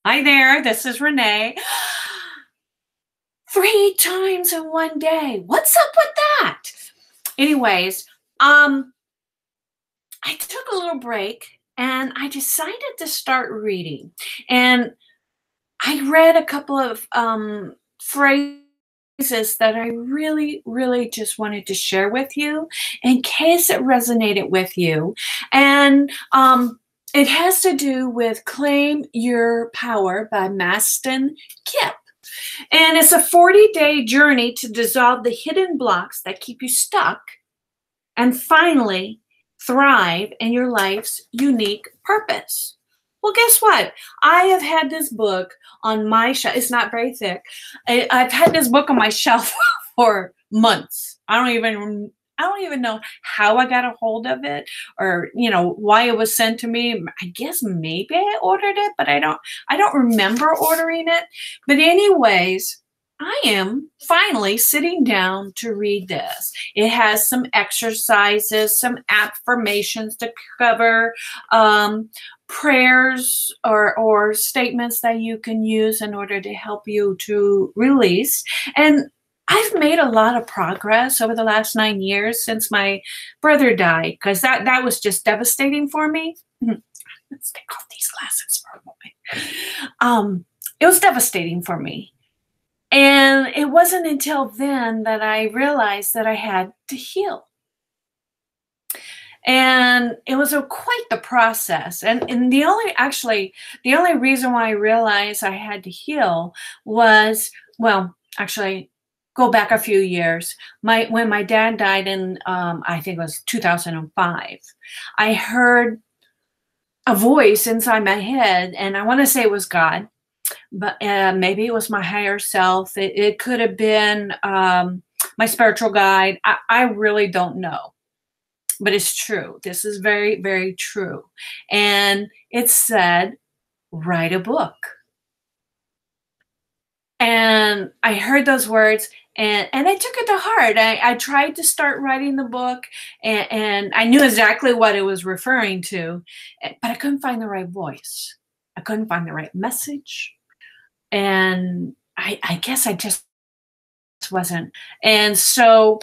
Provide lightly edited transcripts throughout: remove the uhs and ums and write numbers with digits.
Hi there, this is Renee. 3 times in one day. What's up with that? Anyways, I took a little break and I decided to start reading. And I read a couple of phrases that I really just wanted to share with you in case it resonated with you. And it has to do with Claim Your Power by Mastin Kipp. And it's a 40-day journey to dissolve the hidden blocks that keep you stuck and finally thrive in your life's unique purpose. Well, guess what? I have had this book on my shelf. It's not very thick. I've had this book on my shelf for months. I don't even know how I got a hold of it or, why it was sent to me. I guess maybe I ordered it, but I don't remember ordering it. But anyways, I am finally sitting down to read this. It has some exercises, some affirmations to cover, prayers or statements that you can use in order to help you to release. And I've made a lot of progress over the last 9 years since my brother died, because that was just devastating for me. Let's take off these glasses for a moment. It was devastating for me. And it wasn't until then that I realized that I had to heal. And it was quite the process. And the only reason why I realized I had to heal was, well, actually, go back a few years. When my dad died in, I think it was 2005, I heard a voice inside my head, and I want to say it was God, but maybe it was my higher self. It could have been my spiritual guide. I really don't know. But it's true. This is very, very true. And it said, write a book. And I heard those words and I took it to heart. I tried to start writing the book and I knew exactly what it was referring to, but I couldn't find the right voice. I couldn't find the right message. And I guess I just wasn't. And so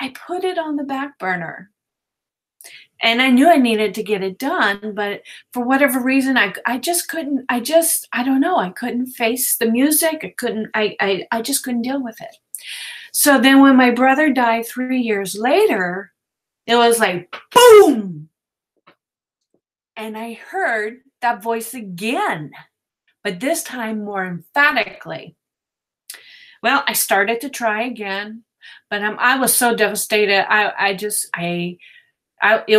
I put it on the back burner. And I knew I needed to get it done, but for whatever reason, I just couldn't, I don't know, I couldn't face the music. I just couldn't deal with it. So then when my brother died 3 years later, it was like, boom. And I heard that voice again, but this time more emphatically. Well, I started to try again, but I was so devastated. It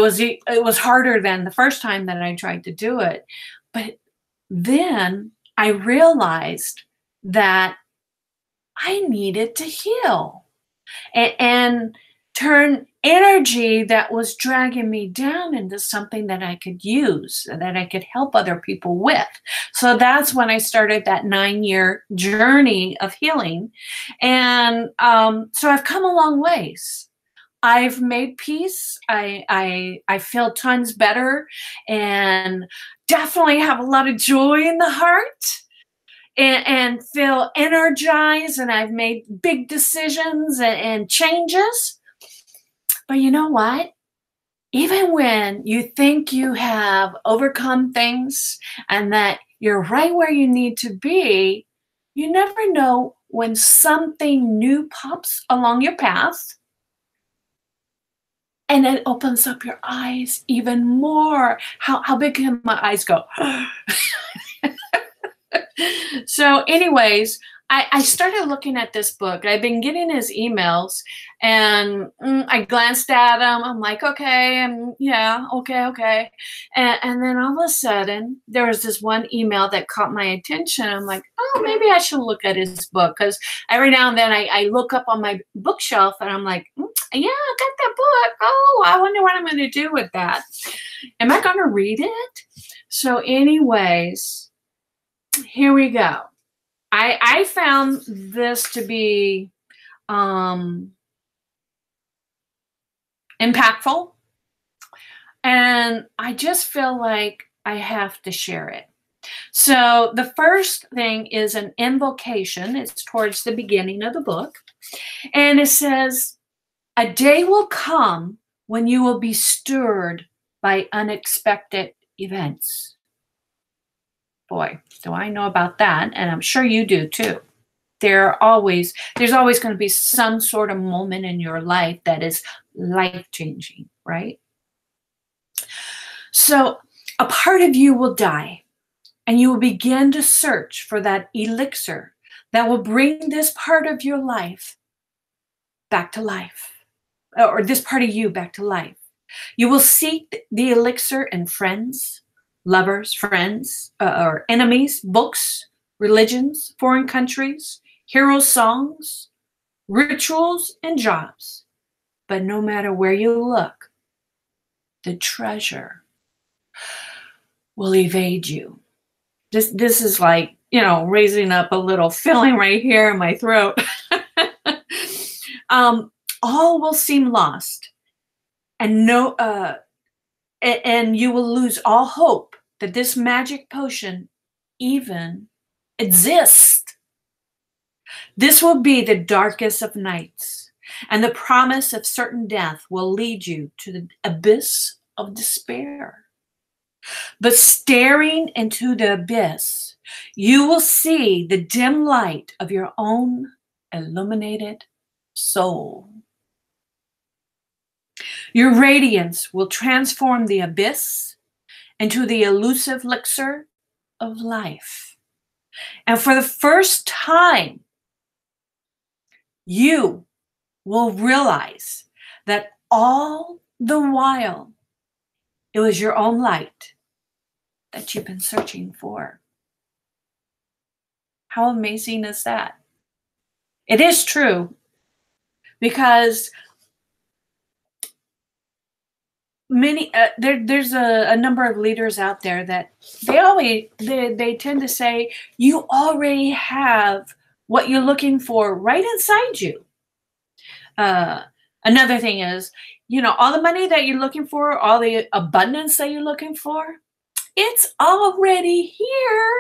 was harder than the first time that I tried to do it. But then I realized that I needed to heal and turn energy that was dragging me down into something that I could use, that I could help other people with. So that's when I started that 9-year journey of healing. And so I've come a long ways. I've made peace. I feel tons better and definitely have a lot of joy in the heart and feel energized. And I've made big decisions and changes. But you know what? Even when you think you have overcome things and that you're right where you need to be, you never know when something new pops along your path. And it opens up your eyes even more. How big can my eyes go? So anyways, I started looking at this book. I've been getting his emails and I glanced at them. I'm like, okay, yeah, okay. And then all of a sudden, there was this one email that caught my attention. I'm like, oh, maybe I should look at his book. Because every now and then I look up on my bookshelf and I'm like, yeah, I got that book. Oh, I wonder what I'm going to do with that. Am I going to read it? So anyways, here we go. I found this to be impactful, and I just feel like I have to share it. So the first thing is an invocation. It's towards the beginning of the book. And it says, a day will come when you will be stirred by unexpected events. Boy, do I know about that. And I'm sure you do too. There's always going to be some sort of moment in your life that is life-changing, right? So a part of you will die, and you will begin to search for that elixir that will bring this part of your life back to life, or this part of you back to life. You will seek the elixir in friends, lovers, friends, or enemies, books, religions, foreign countries, hero songs, rituals, and jobs. But no matter where you look, the treasure will evade you. This is like, raising up a little feeling right here in my throat. All will seem lost, and and you will lose all hope that this magic potion even exists. This will be the darkest of nights, and the promise of certain death will lead you to the abyss of despair. But staring into the abyss, you will see the dim light of your own illuminated soul. Your radiance will transform the abyss into the elusive elixir of life. And for the first time, you will realize that all the while, it was your own light that you've been searching for. How amazing is that? It is true, because there's a number of leaders out there that they tend to say, you already have what you're looking for right inside you. Another thing is, all the money that you're looking for, all the abundance that you're looking for, it's already here.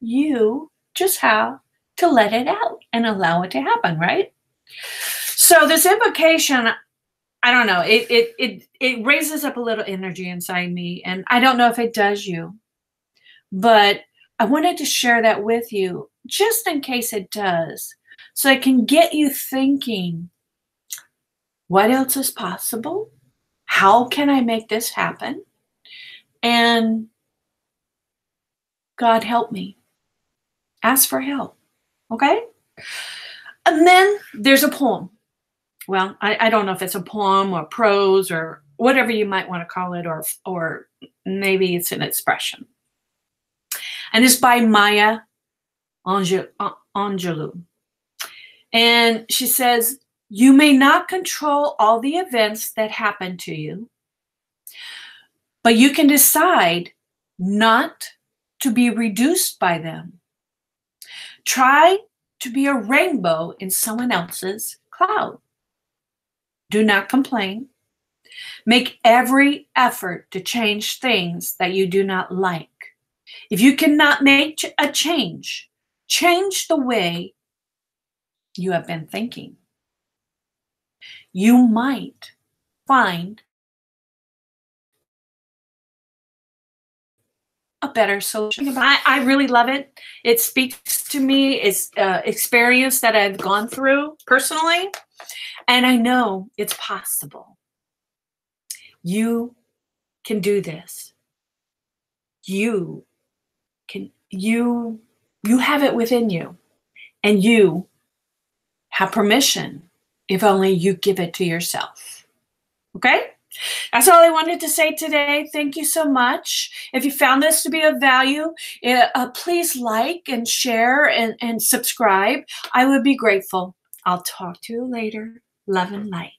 You just have to let it out and allow it to happen, right? So this invocation, I don't know, it raises up a little energy inside me, and I don't know if it does you, but I wanted to share that with you just in case it does, so I can get you thinking, what else is possible? How can I make this happen? And God help me. Ask for help, okay? And then there's a poem. Well, I don't know if it's a poem or prose or whatever you might want to call it, or maybe it's an expression. And it's by Maya Angelou. And she says, you may not control all the events that happen to you, but you can decide not to be reduced by them. Try to be a rainbow in someone else's cloud. Do not complain. Make every effort to change things that you do not like. If you cannot make a change, change the way you have been thinking. You might find a better solution. I really love it. It speaks to me. It's experience that I've gone through personally, and I know it's possible. You can do this. You have it within you, and you have permission if only you give it to yourself. Okay? That's all I wanted to say today. Thank you so much. If you found this to be of value, please like and share and subscribe. I would be grateful. I'll talk to you later. Love and light.